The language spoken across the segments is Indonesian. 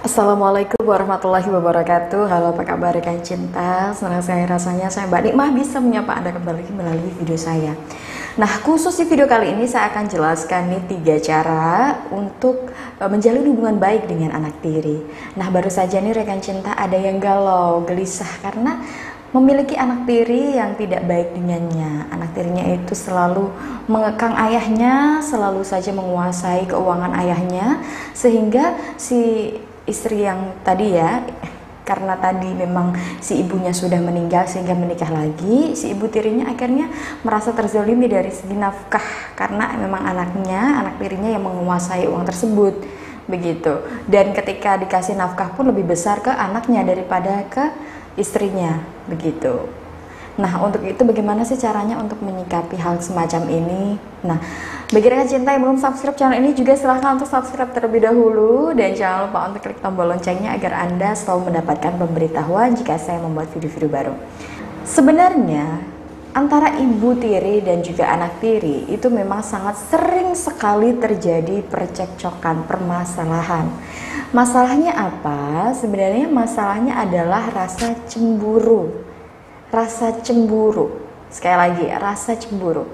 Assalamualaikum warahmatullahi wabarakatuh. Halo, apa kabar rekan cinta? Senang sekali rasanya saya Mbak Nikmah bisa menyapa Anda kembali melalui video saya. Nah, khusus di video kali ini saya akan jelaskan nih 3 cara untuk menjalin hubungan baik dengan anak tiri. Nah, baru saja nih rekan cinta ada yang galau, gelisah karena memiliki anak tiri yang tidak baik dengannya. Anak tirinya itu selalu mengekang ayahnya, selalu saja menguasai keuangan ayahnya, sehingga si istri yang tadi ya, karena tadi memang si ibunya sudah meninggal sehingga menikah lagi, si ibu tirinya akhirnya merasa terzalimi dari segi nafkah karena memang anak tirinya yang menguasai uang tersebut begitu. Dan ketika dikasih nafkah pun lebih besar ke anaknya daripada ke istrinya begitu. Nah, untuk itu bagaimana sih caranya untuk menyikapi hal semacam ini? Nah, bagi rekan cinta yang belum subscribe channel ini juga silahkan untuk subscribe terlebih dahulu. Dan jangan lupa untuk klik tombol loncengnya agar Anda selalu mendapatkan pemberitahuan jika saya membuat video-video baru. Sebenarnya, antara ibu tiri dan juga anak tiri itu memang sangat sering sekali terjadi percekcokan, permasalahan. Masalahnya apa? Sebenarnya masalahnya adalah rasa cemburu. Rasa cemburu, sekali lagi rasa cemburu.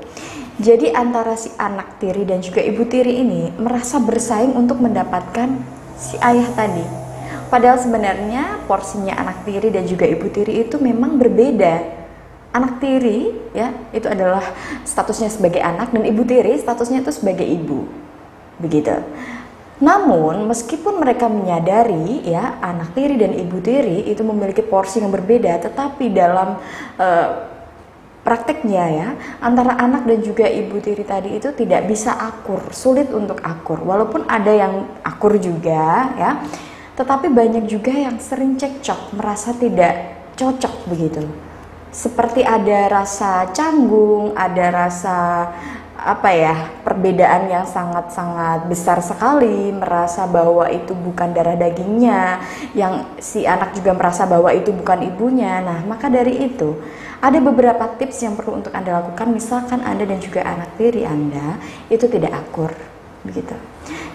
Jadi antara si anak tiri dan juga ibu tiri ini merasa bersaing untuk mendapatkan si ayah tadi. Padahal sebenarnya porsinya anak tiri dan juga ibu tiri itu memang berbeda. Anak tiri ya itu adalah statusnya sebagai anak, dan ibu tiri statusnya itu sebagai ibu, begitu. Namun meskipun mereka menyadari ya anak tiri dan ibu tiri itu memiliki porsi yang berbeda, tetapi dalam prakteknya ya antara anak dan juga ibu tiri tadi itu tidak bisa akur, sulit untuk akur. Walaupun ada yang akur juga ya, tetapi banyak juga yang sering cekcok, merasa tidak cocok begitu. Seperti ada rasa canggung, ada rasa perbedaan yang sangat-sangat besar sekali, merasa bahwa itu bukan darah dagingnya, yang si anak juga merasa bahwa itu bukan ibunya. Nah, maka dari itu ada beberapa tips yang perlu untuk Anda lakukan. Misalkan Anda dan juga anak tiri Anda itu tidak akur begitu.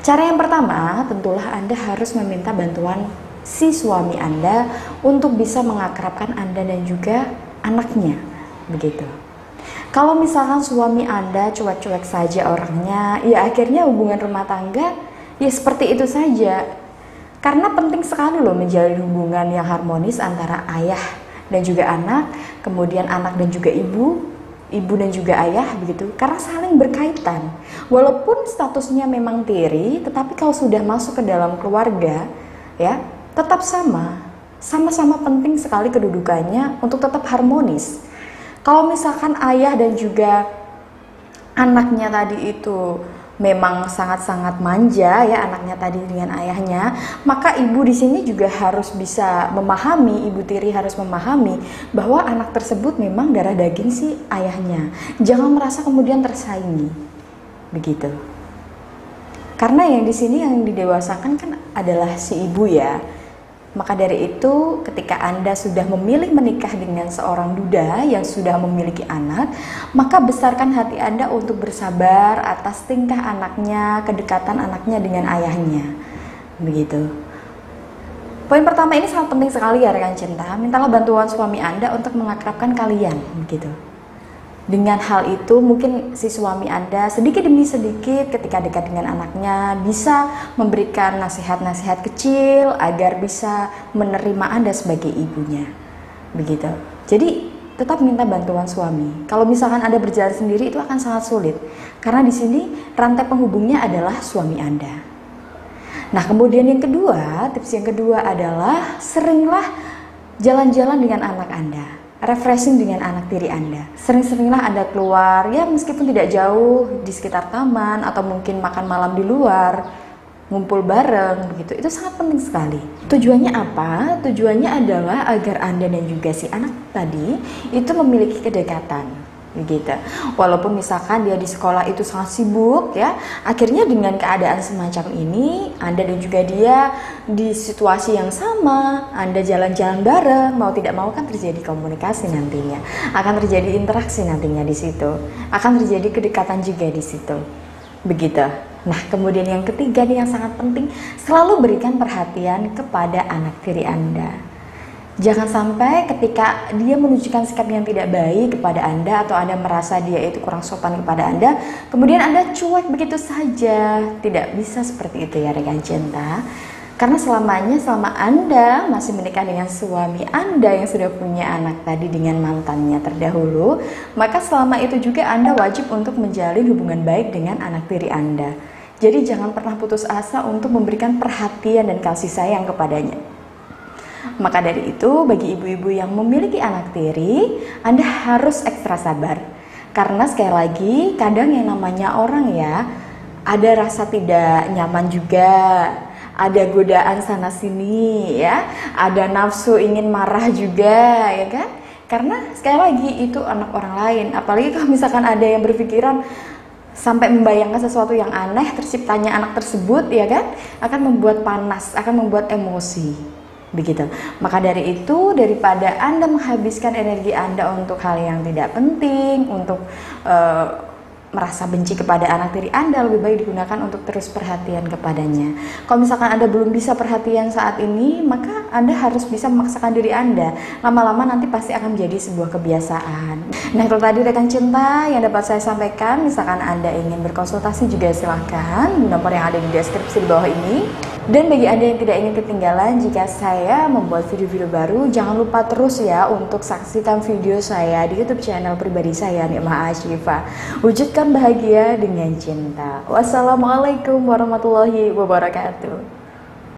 Cara yang pertama, tentulah Anda harus meminta bantuan si suami Anda untuk bisa mengakrabkan Anda dan juga anaknya begitu. Kalau misalkan suami Anda cuek-cuek saja orangnya, ya akhirnya hubungan rumah tangga ya seperti itu saja. Karena penting sekali loh menjalin hubungan yang harmonis antara ayah dan juga anak, kemudian anak dan juga ibu dan juga ayah begitu. Karena saling berkaitan. Walaupun statusnya memang tiri, tetapi kalau sudah masuk ke dalam keluarga, ya tetap sama-sama penting sekali kedudukannya untuk tetap harmonis. Kalau misalkan ayah dan juga anaknya tadi itu memang sangat-sangat manja ya anaknya tadi dengan ayahnya, maka ibu di sini juga harus bisa memahami, ibu tiri harus memahami bahwa anak tersebut memang darah daging si ayahnya. Jangan merasa kemudian tersaingi, begitu. Karena yang di sini yang didewasakan kan adalah si ibu ya. Maka dari itu ketika Anda sudah memilih menikah dengan seorang duda yang sudah memiliki anak, maka besarkan hati Anda untuk bersabar atas tingkah anaknya, kedekatan anaknya dengan ayahnya. Begitu. Poin pertama ini sangat penting sekali ya rekan cinta. Mintalah bantuan suami Anda untuk mengakrabkan kalian, begitu. Dengan hal itu mungkin si suami Anda sedikit demi sedikit ketika dekat dengan anaknya bisa memberikan nasihat-nasihat kecil agar bisa menerima Anda sebagai ibunya. Begitu. Jadi tetap minta bantuan suami. Kalau misalkan Anda berjalan sendiri itu akan sangat sulit. Karena di sini rantai penghubungnya adalah suami Anda. Nah, kemudian yang kedua, tips yang kedua adalah seringlah jalan-jalan dengan anak Anda. Refreshing dengan anak tiri Anda. Sering-seringlah Anda keluar, ya meskipun tidak jauh di sekitar taman atau mungkin makan malam di luar, ngumpul bareng begitu. Itu sangat penting sekali. Tujuannya apa? Tujuannya adalah agar Anda dan juga si anak tadi itu memiliki kedekatan. Begitu. Walaupun misalkan dia di sekolah itu sangat sibuk ya, akhirnya dengan keadaan semacam ini Anda dan juga dia di situasi yang sama, Anda jalan-jalan bareng, mau tidak mau kan terjadi komunikasi nantinya, akan terjadi interaksi nantinya di situ, akan terjadi kedekatan juga di situ. Begitu. Nah, kemudian yang ketiga nih yang sangat penting, selalu berikan perhatian kepada anak tiri Anda. Jangan sampai ketika dia menunjukkan sikap yang tidak baik kepada Anda atau Anda merasa dia itu kurang sopan kepada Anda, kemudian Anda cuek begitu saja. Tidak bisa seperti itu ya rekan cinta. Karena selama Anda masih menikah dengan suami Anda yang sudah punya anak tadi dengan mantannya terdahulu, maka selama itu juga Anda wajib untuk menjalin hubungan baik dengan anak tiri Anda. Jadi jangan pernah putus asa untuk memberikan perhatian dan kasih sayang kepadanya. Maka dari itu, bagi ibu-ibu yang memiliki anak tiri, Anda harus ekstra sabar. Karena sekali lagi, kadang yang namanya orang ya, ada rasa tidak nyaman juga, ada godaan sana sini ya, ada nafsu ingin marah juga ya kan. Karena sekali lagi itu anak orang lain, apalagi kalau misalkan ada yang berpikiran sampai membayangkan sesuatu yang aneh terciptanya anak tersebut ya kan, akan membuat panas, akan membuat emosi begitu. Maka dari itu, daripada Anda menghabiskan energi Anda untuk hal yang tidak penting, untuk merasa benci kepada anak tiri Anda, lebih baik digunakan untuk terus perhatian kepadanya. Kalau misalkan Anda belum bisa perhatian saat ini, maka Anda harus bisa memaksakan diri Anda. Lama-lama nanti pasti akan menjadi sebuah kebiasaan. Nah, itu tadi rekan cinta yang dapat saya sampaikan. Misalkan Anda ingin berkonsultasi juga silahkan, nomor yang ada di deskripsi di bawah ini. Dan bagi Anda yang tidak ingin ketinggalan jika saya membuat video-video baru, jangan lupa terus ya untuk saksikan video saya di YouTube channel pribadi saya, Nikmah Asyifa. Wujudkan bahagia dengan cinta. Wassalamualaikum warahmatullahi wabarakatuh.